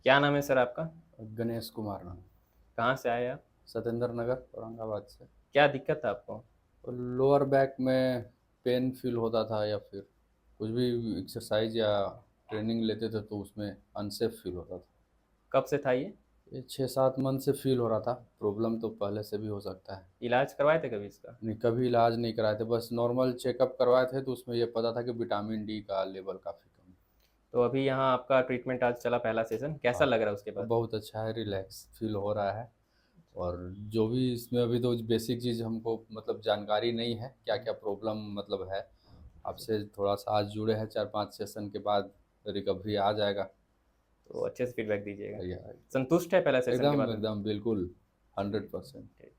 क्या नाम है सर आपका? गणेश कुमार नाम। कहाँ से आए आप? सत्येंद्र नगर औरंगाबाद से। क्या दिक्कत था आपको? और लोअर बैक में पेन फील होता था, या फिर कुछ भी एक्सरसाइज या ट्रेनिंग लेते थे तो उसमें अनसेफ फील होता था। कब से था ये? ये 6-7 मंथ से फील हो रहा था। प्रॉब्लम तो पहले से भी हो सकता है। इलाज करवाए थे कभी इसका? नहीं, कभी इलाज नहीं कराए थे, बस नॉर्मल चेकअप करवाए थे तो उसमें ये पता था कि विटामिन डी का लेवल काफ़ी कम है। तो अभी यहाँ आपका ट्रीटमेंट आज चला पहला सेशन, कैसा हाँ, लग रहा है उसके अब बाद? बहुत अच्छा है, रिलैक्स फील हो रहा है। और जो भी इसमें अभी तो बेसिक चीज़ हमको मतलब जानकारी नहीं है, क्या क्या प्रॉब्लम मतलब है। आपसे थोड़ा सा आज जुड़े हैं, 4-5 सेशन के बाद रिकवरी आ जाएगा। तो अच्छे से फीडबैक दीजिएगा। बढ़िया। संतुष्ट है पहला सेशन के एकदम बाद में? एकदम बिल्कुल, ठीक 100%। ठीक।